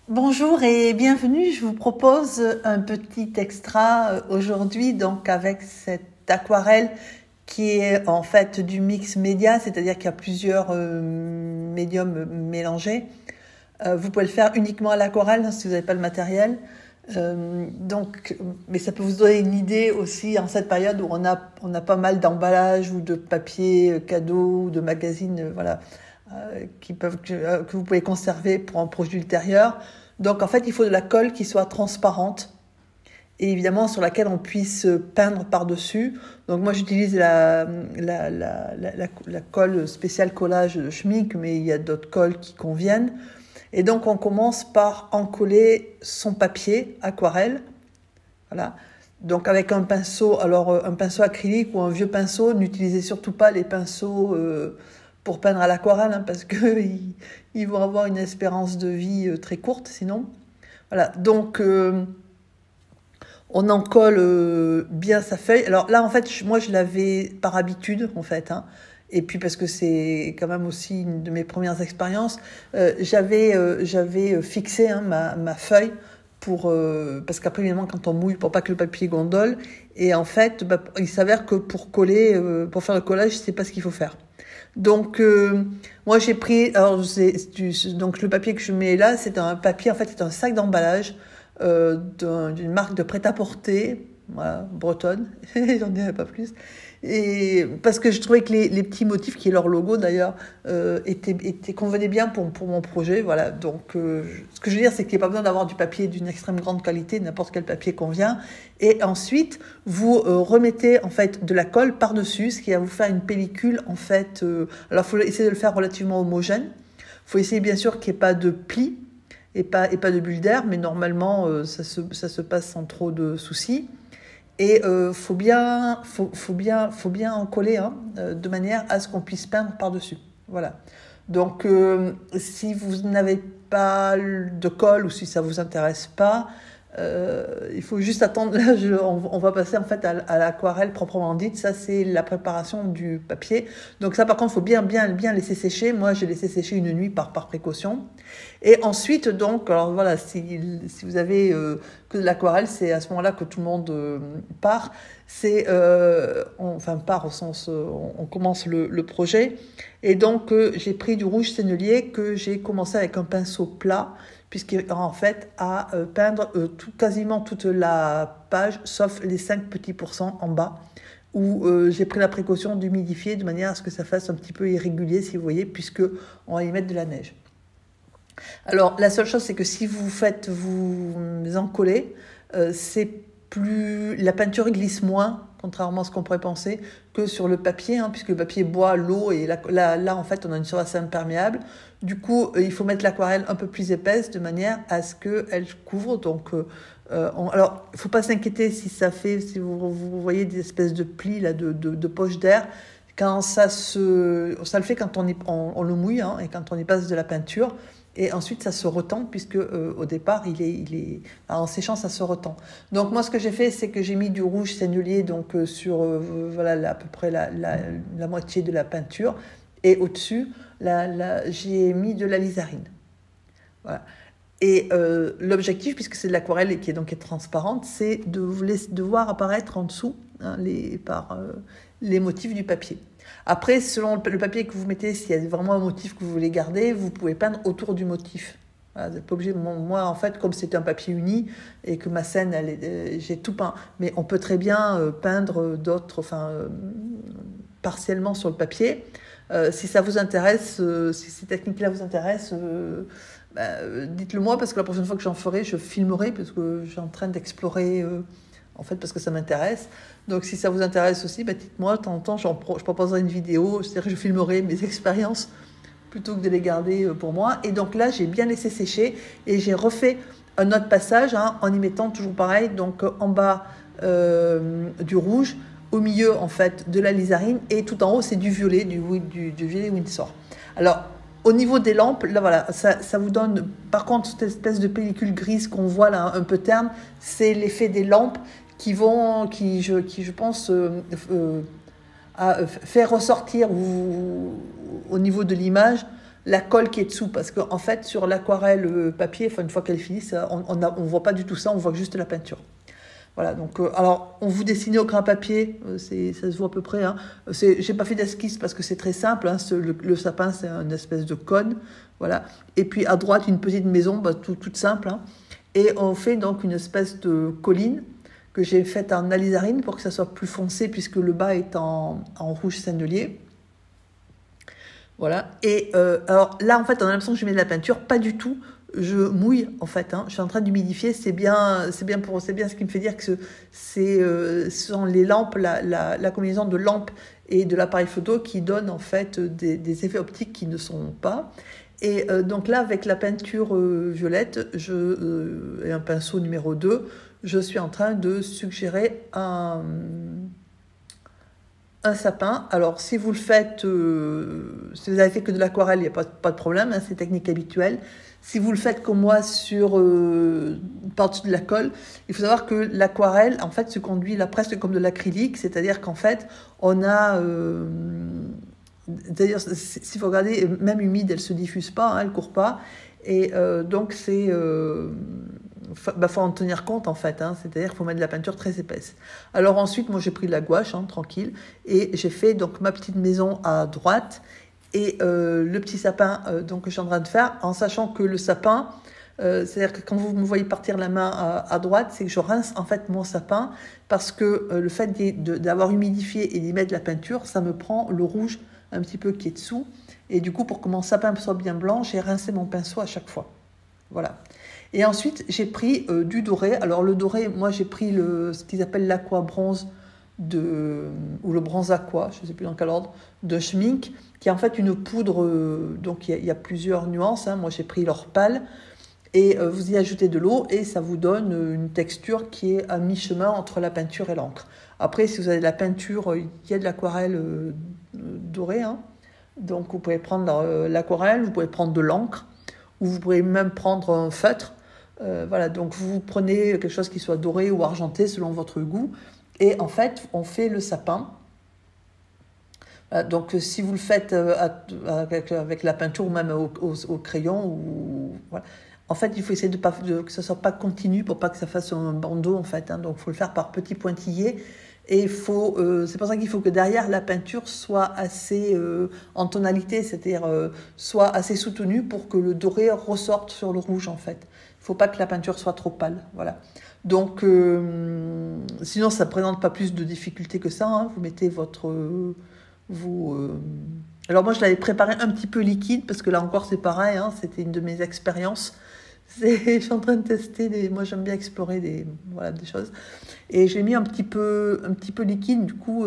Bonjour et bienvenue. Je vous propose un petit extra aujourd'hui, donc avec cette aquarelle qui est en fait du mix média, c'est-à-dire qu'il y a plusieurs médiums mélangés. Vous pouvez le faire uniquement à l'aquarelle si vous n'avez pas le matériel. Mais ça peut vous donner une idée aussi en cette période où on a pas mal d'emballages ou de papier cadeaux ou de magazines, voilà, que vous pouvez conserver pour un projet ultérieur. Donc en fait, il faut de la colle qui soit transparente et évidemment sur laquelle on puisse peindre par-dessus. Donc moi j'utilise la colle spéciale collage de Schmincke, mais il y a d'autres colles qui conviennent. Et donc on commence par encoller son papier aquarelle. Voilà. Donc avec un pinceau, alors un pinceau acrylique ou un vieux pinceau, n'utilisez surtout pas les pinceaux pour peindre à l'aquarelle, hein, parce qu'ils vont avoir une espérance de vie très courte sinon. Voilà, donc on en colle bien sa feuille. Alors là, en fait, moi, je l'avais par habitude, en fait, hein. Et puis parce que c'est quand même aussi une de mes premières expériences, j'avais fixé, hein, ma feuille parce qu'après, évidemment, quand on mouille, pour pas que le papier gondole. Et en fait, il s'avère que pour coller, pour faire le collage, c'est pas ce qu'il faut faire. Donc, moi, j'ai pris, donc le papier que je mets là, c'est un papier, en fait, c'est un sac d'emballage d'une marque de prêt-à-porter, voilà, bretonne, j'en dirai pas plus. Et parce que je trouvais que les petits motifs, qui est leur logo d'ailleurs, convenaient bien pour mon projet. Voilà. Donc, ce que je veux dire, c'est qu'il n'y a pas besoin d'avoir du papier d'une extrême grande qualité, n'importe quel papier convient. Et ensuite, vous remettez en fait de la colle par-dessus, ce qui va vous faire une pellicule en fait. Alors, il faut essayer de le faire relativement homogène. Il faut essayer bien sûr qu'il n'y ait pas de plis et pas de bulles d'air, mais normalement, ça se passe sans trop de soucis. Et faut bien en coller, hein, de manière à ce qu'on puisse peindre par-dessus. Voilà. Donc, si vous n'avez pas de colle ou si ça vous intéresse pas, il faut juste attendre. Là, on va passer en fait à l'aquarelle proprement dite. Ça, c'est la préparation du papier. Donc ça, par contre, il faut bien laisser sécher. Moi, j'ai laissé sécher une nuit par précaution. Et ensuite, donc, alors voilà, si vous avez que de l'aquarelle, c'est à ce moment-là que tout le monde part. Part au sens, on commence le projet. Et donc, j'ai pris du rouge sennelier que j'ai commencé avec un pinceau plat, puisqu'il en fait à peindre quasiment toute la page, sauf les 5 petits pourcents en bas, où j'ai pris la précaution d'humidifier de manière à ce que ça fasse un petit peu irrégulier, si vous voyez, puisque on va y mettre de la neige. Alors, la seule chose, c'est que si vous en collez, la peinture glisse moins, contrairement à ce qu'on pourrait penser, que sur le papier, hein, puisque le papier boit l'eau et là, en fait, on a une surface imperméable. Du coup, il faut mettre l'aquarelle un peu plus épaisse de manière à ce qu'elle couvre. Donc, alors, il ne faut pas s'inquiéter si vous voyez des espèces de plis là, de poches d'air. Quand ça le fait quand on le mouille, hein, et quand on y passe de la peinture. Et ensuite, ça se retend, puisque au départ, en séchant, ça se retend. Donc, moi, ce que j'ai fait, c'est que j'ai mis du rouge sennelier donc, sur voilà, à peu près la moitié de la peinture. Et au-dessus, j'ai mis de l'alizarine. Voilà. Et l'objectif, puisque c'est de l'aquarelle qui est transparente, c'est de voir apparaître en dessous, hein, les motifs du papier. Après, selon le papier que vous mettez, s'il y a vraiment un motif que vous voulez garder, vous pouvez peindre autour du motif. Voilà, vous n'êtes pas obligé. Moi, en fait, comme c'est un papier uni et que ma scène, j'ai tout peint, mais on peut très bien peindre d'autres, partiellement sur le papier. Si ça vous intéresse, si ces techniques-là vous intéressent, dites-le moi, parce que la prochaine fois que j'en ferai, je filmerai, parce que je suis en train d'explorer, en fait, parce que ça m'intéresse. Donc, si ça vous intéresse aussi, dites-moi, de temps en temps, je proposerai une vidéo, c'est-à-dire que je filmerai mes expériences plutôt que de les garder pour moi. Et donc là, j'ai bien laissé sécher et j'ai refait un autre passage, hein, en y mettant toujours pareil, donc en bas du rouge, au milieu, en fait, de l'alizarine, et tout en haut, c'est du violet, du violet Winsor. Alors, au niveau des lampes, là voilà, ça vous donne, par contre, cette espèce de pellicule grise qu'on voit là, un peu terne, c'est l'effet des lampes qui je pense, faire ressortir au niveau de l'image la colle qui est dessous, parce qu'en fait, sur l'aquarelle papier, une fois qu'elle est finie, on voit pas du tout ça, on voit juste la peinture. Voilà, donc, alors, on vous dessine au crayon papier, ça se voit à peu près. Hein. J'ai pas fait d'esquisse parce que c'est très simple. Hein, le sapin, c'est une espèce de cône. Voilà. Et puis à droite, une petite maison, toute simple. Hein. Et on fait donc une espèce de colline que j'ai faite en alizarine pour que ça soit plus foncé, puisque le bas est en rouge sennelier. Voilà. Et alors là, en fait, on a l'impression que je mets de la peinture, pas du tout. Je mouille en fait, hein. Je suis en train d'humidifier, c'est bien ce qui me fait dire que ce sont les lampes, la combinaison de lampes et de l'appareil photo qui donne en fait des effets optiques qui ne sont pas. Et donc là, avec la peinture violette et un pinceau numéro 2, je suis en train de suggérer un sapin. Alors, si vous le faites, si vous avez fait que de l'aquarelle, il n'y a pas de problème, hein, c'est technique habituelle. Si vous le faites comme moi par-dessus de la colle, il faut savoir que l'aquarelle, en fait, se conduit là presque comme de l'acrylique, c'est-à-dire qu'en fait, on a... D'ailleurs, si vous regardez, même humide, elle ne se diffuse pas, hein, elle ne court pas. Et donc, faut en tenir compte, en fait. Hein, c'est-à-dire qu'il faut mettre de la peinture très épaisse. Alors ensuite, moi, j'ai pris de la gouache, hein, tranquille, et j'ai fait donc ma petite maison à droite et le petit sapin donc, que je suis en train de faire, en sachant que le sapin, c'est-à-dire que quand vous me voyez partir la main à droite, c'est que je rince en fait mon sapin, parce que le fait d'avoir humidifié et d'y mettre de la peinture, ça me prend le rouge un petit peu qui est dessous. Et du coup, pour que mon sapin soit bien blanc, j'ai rincé mon pinceau à chaque fois. Voilà. Et ensuite, j'ai pris du doré. Alors, le doré, moi, j'ai pris ce qu'ils appellent l'aqua bronze ou le bronze aqua, je ne sais plus dans quel ordre, de Schmink, qui est en fait une poudre. Donc, il y a plusieurs nuances. Hein. Moi, j'ai pris l'or pâle. Et vous y ajoutez de l'eau et ça vous donne une texture qui est à mi-chemin entre la peinture et l'encre. Après, si vous avez de la peinture, il y a de l'aquarelle dorée. Hein. Donc, vous pouvez prendre l'aquarelle, vous pouvez prendre de l'encre, ou vous pouvez même prendre un feutre. Voilà, donc vous prenez quelque chose qui soit doré ou argenté selon votre goût. Et en fait, on fait le sapin. Donc, si vous le faites avec la peinture ou même au crayon, voilà. En fait, il faut essayer que ça ne soit pas continu pour pas que ça fasse un bandeau, en fait. Hein. Donc, il faut le faire par petits pointillés. Et c'est pour ça qu'il faut que derrière, la peinture soit assez en tonalité, c'est-à-dire soit assez soutenue pour que le doré ressorte sur le rouge, en fait. Il ne faut pas que la peinture soit trop pâle. Voilà. Donc, sinon, ça ne présente pas plus de difficultés que ça. Hein. Vous mettez Alors, moi, je l'avais préparé un petit peu liquide, parce que là encore, c'est pareil. Hein. C'était une de mes expériences. Je suis en train de tester, moi j'aime bien explorer des choses. Et j'ai mis un petit peu liquide, du coup,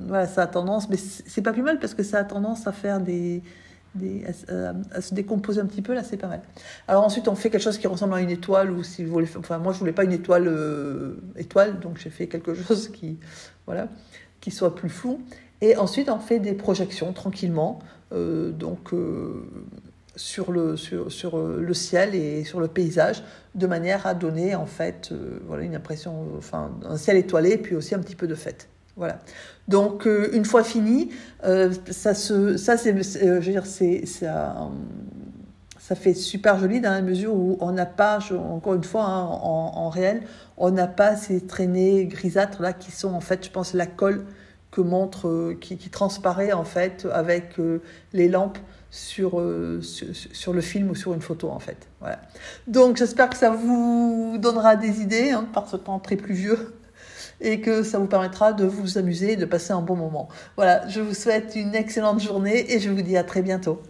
voilà, ça a tendance, mais c'est pas plus mal parce que ça a tendance à faire à se décomposer un petit peu, là c'est pas mal. Alors ensuite on fait quelque chose qui ressemble à une étoile, ou si vous voulez, enfin moi je voulais pas une étoile, donc j'ai fait quelque chose qui soit plus flou. Et ensuite on fait des projections tranquillement, sur le ciel et sur le paysage, de manière à donner en fait une impression, un ciel étoilé, puis aussi un petit peu de fête. Voilà. Donc une fois fini, ça fait super joli dans la mesure où on n'a pas, encore une fois, hein, en réel, on n'a pas ces traînées grisâtres là qui sont en fait, je pense, la colle que montre, qui transparaît en fait avec les lampes sur le film ou sur une photo en fait. Voilà. Donc j'espère que ça vous donnera des idées par ce temps très pluvieux et que ça vous permettra de vous amuser et de passer un bon moment. Voilà, je vous souhaite une excellente journée et je vous dis à très bientôt.